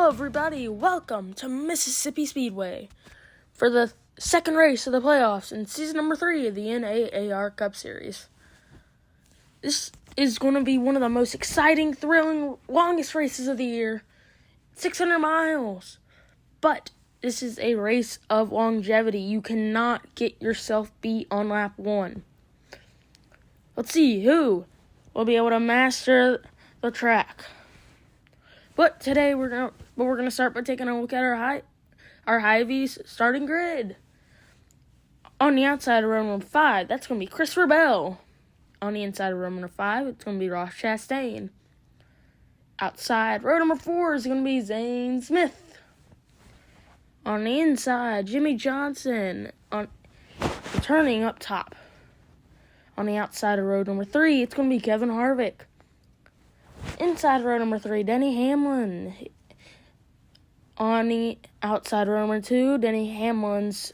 Hello everybody, welcome to Mississippi Speedway for the second race of the playoffs in season number 3 of the NAAR Cup Series. This is going to be one of the most exciting, thrilling, longest races of the year, 600 miles. But this is a race of longevity. You cannot get yourself beat on lap 1. Let's see who will be able to master the track. But today we're gonna start by taking a look at our Hy-Vee's starting grid. On the outside of row number 5, that's gonna be Christopher Bell. On the inside of row number 5, it's gonna be Ross Chastain. Outside row number 4 is gonna be Zane Smith. On the inside, Jimmy Johnson turning up top. On the outside of row number 3, it's gonna be Kevin Harvick. Inside row number 3, Denny Hamlin. On the outside row number 2, Denny Hamlin's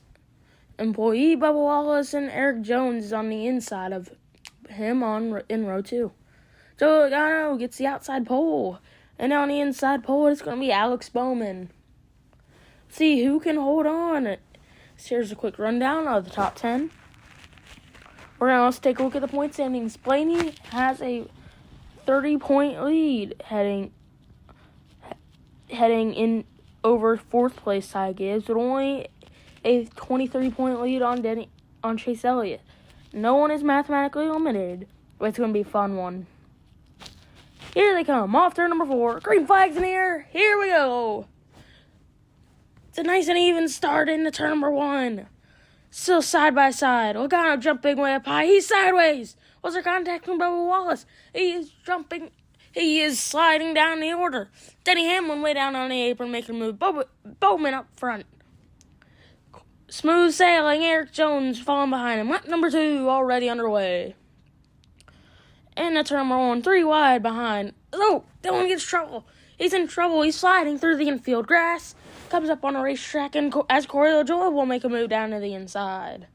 employee, Bubba Wallace, and Eric Jones is on the inside of him in row 2. Joey Logano gets the outside pole. And on the inside pole, it's going to be Alex Bowman. See who can hold on. So here's a quick rundown of the top 10. We're going to also take a look at the point standings. Blaney has a 30-point lead heading in over fourth place. Ty Gibbs, but only a 23-point lead on Chase Elliott. No one is mathematically limited, but it's going to be a fun one. Here they come, off turn number 4. Green flags in the air. Here we go. It's a nice and even start into turn number 1. Still side by side. Logano jumping way up high. He's sideways. Was there contact from Bubba Wallace? He is jumping. He is sliding down the order. Denny Hamlin way down on the apron making a move. Bowman up front. Smooth sailing. Eric Jones falling behind him. Lap number 2 already underway. And that's turn number 1. 3 wide behind. Oh, Dylan gets trouble. He's in trouble. He's sliding through the infield grass. Comes up on a racetrack, and as Corey LaJoie will make a move down to the inside.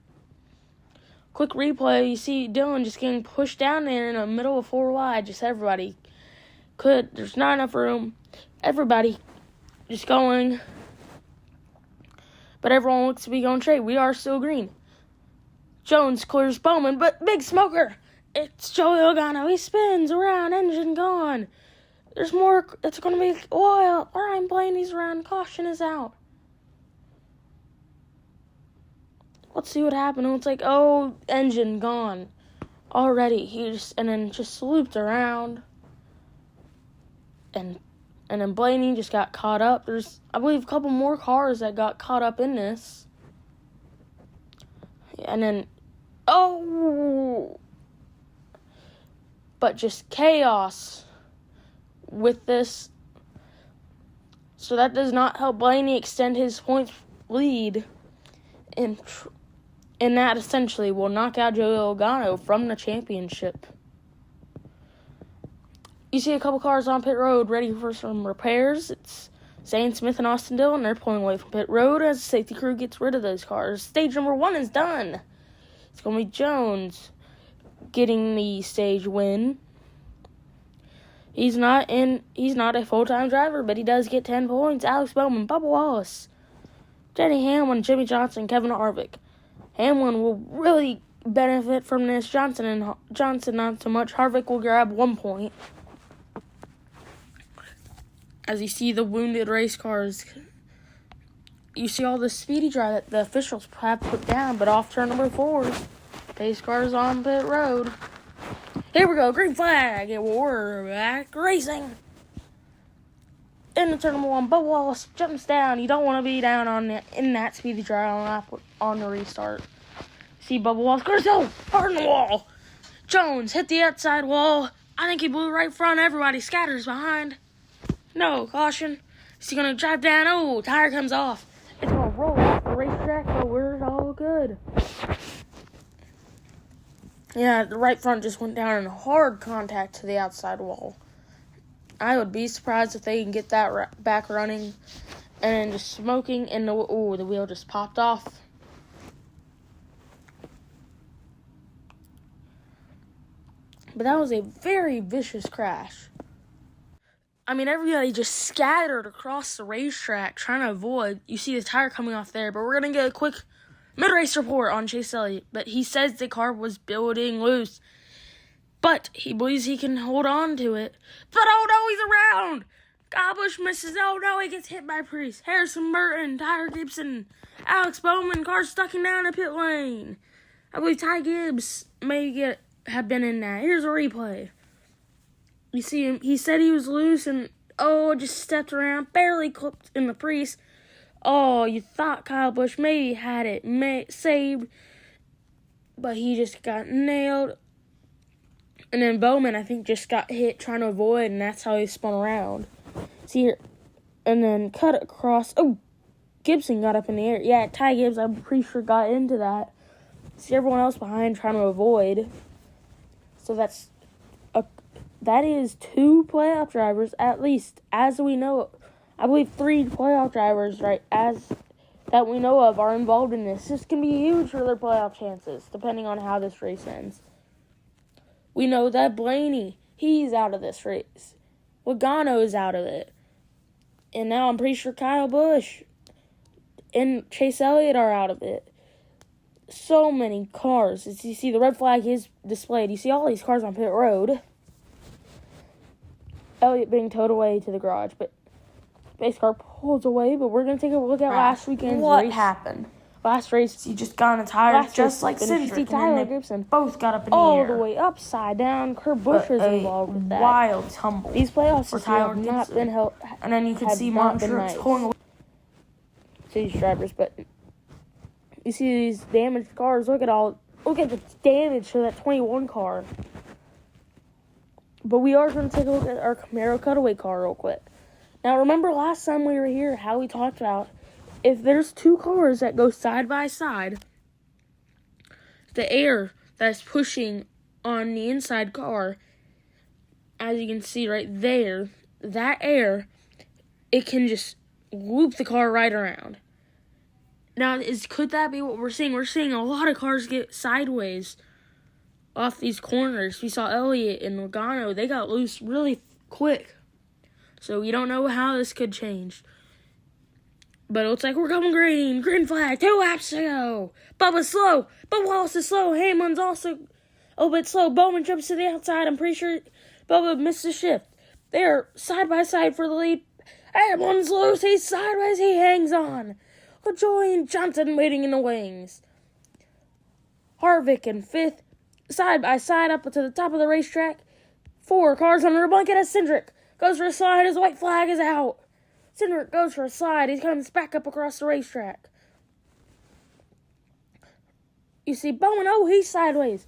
Quick replay, you see Dylan just getting pushed down there in the middle of 4 wide. Just everybody there's not enough room. Everybody just going. But everyone looks to be going straight. We are still green. Jones clears Bowman, but big smoker. It's Joey Logano. He spins around, engine gone. There's more. It's going to be oil. Ryan Blaney's around. Caution is out. Let's see what happened. It's like, oh, engine gone already. And then just looped around. And then Blaney just got caught up. There's, I believe, a couple more cars that got caught up in this. And then, but just chaos with this. So that does not help Blaney extend his points lead. And that essentially will knock out Joey Logano from the championship. You see a couple cars on pit road ready for some repairs. It's Zane Smith and Austin Dillon. They're pulling away from pit road as the safety crew gets rid of those cars. Stage number 1 is done. It's going to be Jones getting the stage win. He's not a full-time driver, but he does get 10 points. Alex Bowman, Bubba Wallace, Denny Hamlin, Jimmy Johnson, Kevin Harvick. Hamlin will really benefit from this. Johnson not so much. Harvick will grab 1 point. As you see the wounded race cars, you see all the speedy drive that the officials have put down, but off turn number 4, pace cars on pit road. Here we go, green flag, and we're back racing. In the turn number 1, Bubba Wallace jumps down. You don't want to be down in that speedy drive on the restart. See Bubba Wallace goes, hard in the wall. Jones hit the outside wall. I think he blew right front. Everybody scatters behind. No, caution. Is he going to drive down? Oh, tire comes off. It's going to roll off the racetrack, but we're all good. Yeah, the right front just went down in hard contact to the outside wall. I would be surprised if they can get that back running. And then just smoking, and the wheel just popped off. But that was a very vicious crash. everybody just scattered across the racetrack trying to avoid. You see the tire coming off there, but we're going to get a quick mid-race report on Chase Elliott. But he says the car was building loose, but he believes he can hold on to it. But oh no, he's around! Kyle Busch misses. Oh no, he gets hit by Priest. Harrison Burton, Tyler Gibson, Alex Bowman, car stucking down the pit lane. I believe Ty Gibbs may have been in that. Here's a replay. You see him, he said he was loose and, just stepped around, barely clipped in the Priest. Oh, you thought Kyle Busch maybe had it saved, but he just got nailed. And then Bowman, I think, just got hit trying to avoid, and that's how he spun around. See here, and then cut across. Oh, Gibson got up in the air. Yeah, Ty Gibbs, I'm pretty sure, got into that. See everyone else behind trying to avoid. So that is 2 playoff drivers, at least, as we know. I believe 3 playoff drivers, right, that we know of are involved in this. This can be huge for their playoff chances, depending on how this race ends. We know that Blaney, he's out of this race. Logano is out of it. And now I'm pretty sure Kyle Busch and Chase Elliott are out of it. So many cars. As you see, the red flag is displayed. You see all these cars on pit road. Elliott being towed away to the garage, but base car pulls away. But we're going to take a look at last weekend's race. What happened? Last race. He just got on a tire, just like Cindric, Tyler Gibson. Both got up in the air. All the way upside down. Kurt Busch was involved with that. Wild tumble. These playoffs have not been held. And then you can see Martin Truex pulling away to these drivers, but you see these damaged cars. Look at the damage to that 21 car. But we are going to take a look at our Camaro cutaway car real quick. Now, remember last time we were here how we talked about if there's 2 cars that go side by side, the air that's pushing on the inside car, as you can see right there, that air, it can just loop the car right around. Now, could that be what we're seeing? We're seeing a lot of cars get sideways off these corners. We saw Elliott and Logano. They got loose really quick. So we don't know how this could change. But it looks like we're coming green. Green flag. 2 laps to go. Bubba's slow. But Wallace is slow. Hamlin's also a bit slow. Bowman jumps to the outside. I'm pretty sure Bubba missed the shift. They're side by side for the lead. Hamlin's loose. He's sideways. He hangs on. LaJoy and Johnson waiting in the wings. Harvick in 5th. Side by side up to the top of the racetrack. 4 cars under a blanket as Cindric goes for a slide. His white flag is out. Cindric goes for a slide. He comes back up across the racetrack. You see Bowman. Oh, he's sideways.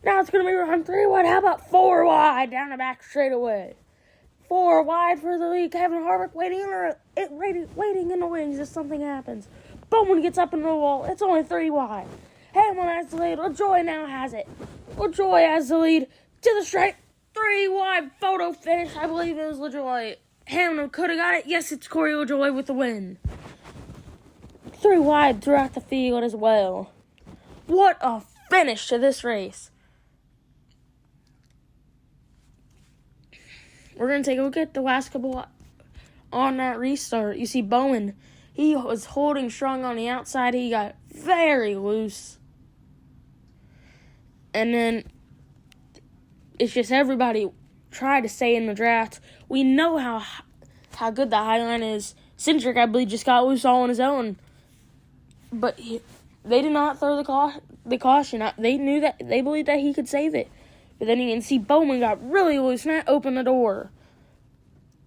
Now it's going to be around 3 wide. How about 4 wide down the back straightaway? 4 wide for the lead. Kevin Harvick waiting in the wings if something happens. Bowman gets up in the wall. It's only 3 wide. Hamlin has the lead. LaJoy now has it. LaJoy has the lead to the straight. 3 wide photo finish. I believe it was LaJoy. Hamlin could have got it. Yes, it's Corey LaJoy with the win. 3 wide throughout the field as well. What a finish to this race. We're going to take a look at the last couple on that restart. You see Bowman, he was holding strong on the outside. He got very loose. And then it's just everybody tried to stay in the draft. We know how good the Highline is. Cindric, I believe, just got loose all on his own. But they did not throw the caution out. They believed that he could save it. But then you can see Bowman got really loose, and that opened the door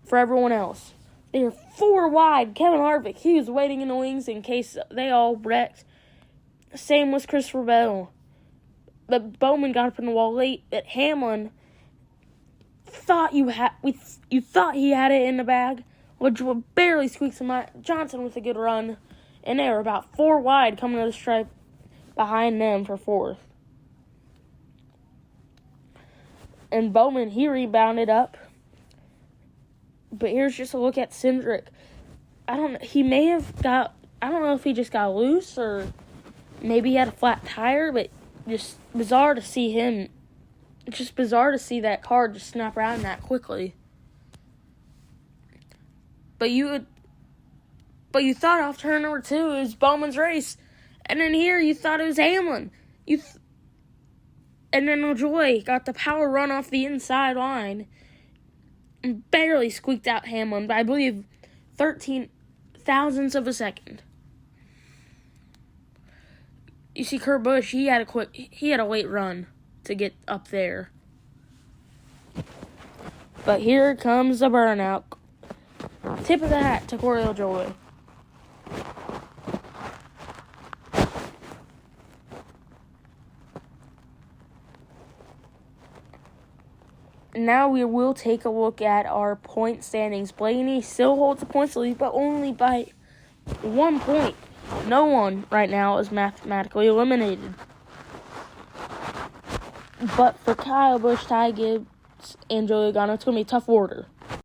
for everyone else. They were 4 wide. Kevin Harvick, he was waiting in the wings in case they all wrecked. Same was Christopher Bell. But Bowman got up in the wall late. But Hamlin thought you thought he had it in the bag, which barely squeaks him out. Johnson with a good run, and they were about 4 wide coming to the stripe behind them for 4th. And Bowman, he rebounded up. But here's just a look at Cindric. I don't know if he just got loose or maybe he had a flat tire, but just bizarre to see him. It's just bizarre to see that car just snap around that quickly. But you thought off turn number 2 it was Bowman's race. And then here you thought it was Hamlin. And then LaJoie got the power run off the inside line and barely squeaked out Hamlin by, I believe, 13 thousandths of a second. You see, Kurt Busch, he had a late run to get up there. But here comes the burnout. Tip of the hat to Corey LaJoie. Now we will take a look at our point standings. Blaney still holds the points lead, but only by 1 point. No one right now is mathematically eliminated. But for Kyle Busch, Ty Gibbs, and Joey Logano, it's going to be a tough order.